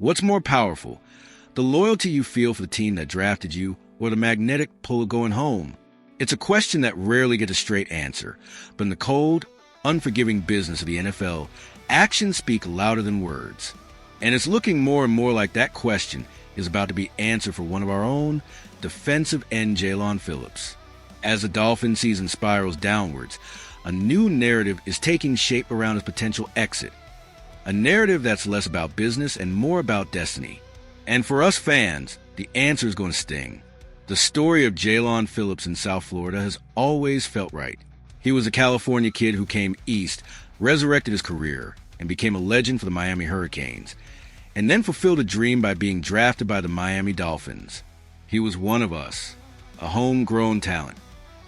What's more powerful, the loyalty you feel for the team that drafted you or the magnetic pull of going home? It's a question that rarely gets a straight answer, but in the cold, unforgiving business of the NFL, actions speak louder than words. And it's looking more and more like that question is about to be answered for one of our own, defensive end Jaelan Phillips. As the Dolphins season spirals downwards, a new narrative is taking shape around his potential exit. A narrative that's less about business and more about destiny. And for us fans, the answer is going to sting. The story of Jaelan Phillips in South Florida has always felt right. He was a California kid who came east, resurrected his career, and became a legend for the Miami Hurricanes, and then fulfilled a dream by being drafted by the Miami Dolphins. He was one of us, a homegrown talent,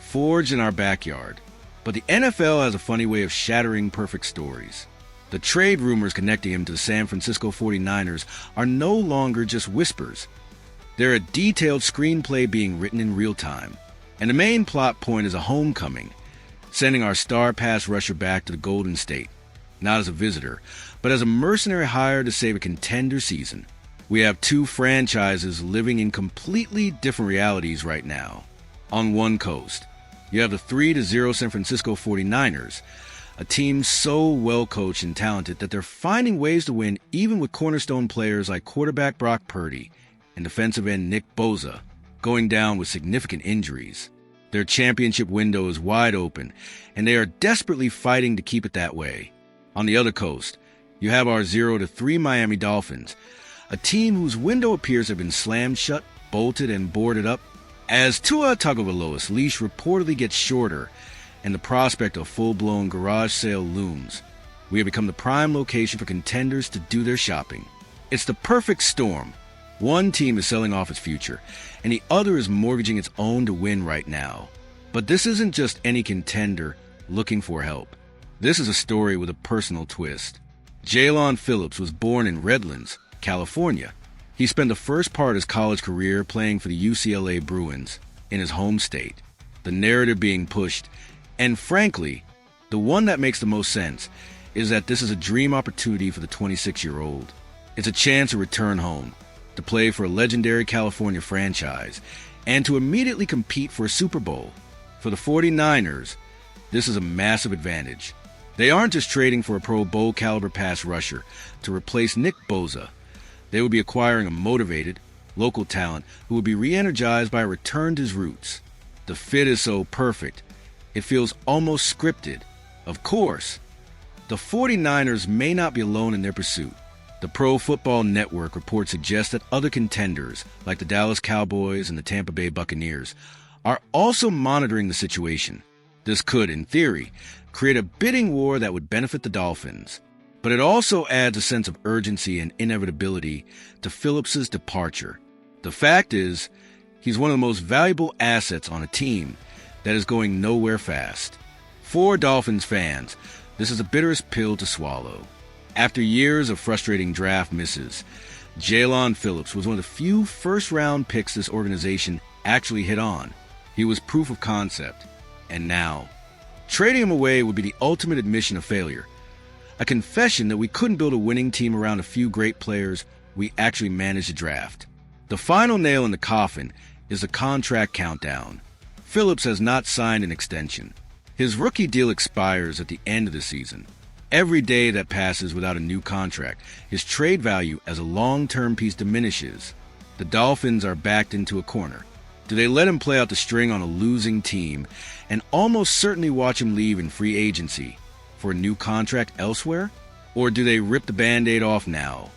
forged in our backyard. But the NFL has a funny way of shattering perfect stories. The trade rumors connecting him to the San Francisco 49ers are no longer just whispers. They're a detailed screenplay being written in real time. And the main plot point is a homecoming, sending our star pass rusher back to the Golden State, not as a visitor, but as a mercenary hire to save a contender season. We have two franchises living in completely different realities right now. On one coast, you have the 3-0 San Francisco 49ers, a team so well-coached and talented that they're finding ways to win even with cornerstone players like quarterback Brock Purdy and defensive end Nick Bosa going down with significant injuries. Their championship window is wide open, and they are desperately fighting to keep it that way. On the other coast, you have our 0-3 Miami Dolphins, a team whose window appears to have been slammed shut, bolted, and boarded up. As Tua Tagovailoa's leash reportedly gets shorter and the prospect of full-blown garage sale looms, we have become the prime location for contenders to do their shopping. It's the perfect storm. One team is selling off its future, and the other is mortgaging its own to win right now. But this isn't just any contender looking for help. This is a story with a personal twist. Jaelan Phillips was born in Redlands, California. He spent the first part of his college career playing for the UCLA Bruins in his home state. The narrative being pushed, and frankly, the one that makes the most sense, is that this is a dream opportunity for the 26-year-old. It's a chance to return home, to play for a legendary California franchise, and to immediately compete for a Super Bowl. For the 49ers, this is a massive advantage. They aren't just trading for a Pro Bowl caliber pass rusher to replace Nick Bosa. They would be acquiring a motivated, local talent who would be re-energized by a return to his roots. The fit is so perfect, it feels almost scripted. Of course, the 49ers may not be alone in their pursuit. The Pro Football Network report suggests that other contenders, like the Dallas Cowboys and the Tampa Bay Buccaneers, are also monitoring the situation. This could, in theory, create a bidding war that would benefit the Dolphins. But it also adds a sense of urgency and inevitability to Phillips's departure. The fact is, he's one of the most valuable assets on a team that is going nowhere fast. For Dolphins fans, this is the bitterest pill to swallow. After years of frustrating draft misses, Jaelan Phillips was one of the few first-round picks this organization actually hit on. He was proof of concept. And now, trading him away would be the ultimate admission of failure. A confession that we couldn't build a winning team around a few great players we actually managed to draft. The final nail in the coffin is the contract countdown. Phillips has not signed an extension. His rookie deal expires at the end of the season. Every day that passes without a new contract, his trade value as a long-term piece diminishes. The Dolphins are backed into a corner. Do they let him play out the string on a losing team and almost certainly watch him leave in free agency for a new contract elsewhere? Or do they rip the Band-Aid off now,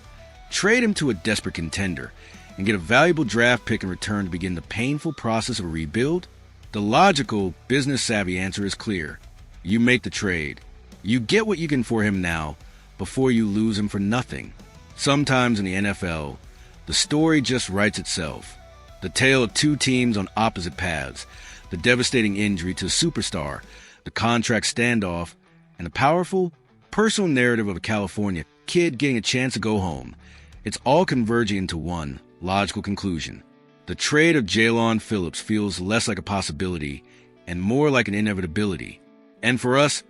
trade him to a desperate contender, and get a valuable draft pick in return to begin the painful process of a rebuild? The logical, business-savvy answer is clear. You make the trade. You get what you can for him now before you lose him for nothing. Sometimes in the NFL, the story just writes itself. The tale of two teams on opposite paths, the devastating injury to a superstar, the contract standoff, and the powerful, personal narrative of a California kid getting a chance to go home. It's all converging into one logical conclusion. The trade of Jaelan Phillips feels less like a possibility and more like an inevitability. And for us,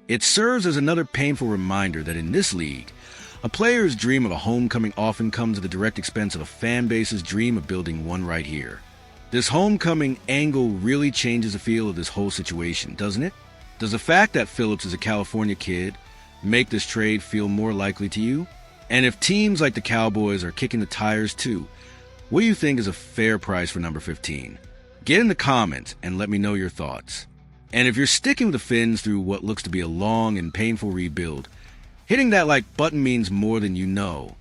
it serves as another painful reminder that in this league, A player's dream of a homecoming often comes at the direct expense of a fan base's dream of building one right here. This homecoming angle really changes the feel of this whole situation, doesn't it? Does the fact that Phillips is a California kid make this trade feel more likely to you? And if teams like the Cowboys are kicking the tires too, what do you think is a fair price for number 15? Get in the comments and let me know your thoughts. And if you're sticking with the Finns through what looks to be a long and painful rebuild, hitting that like button means more than you know.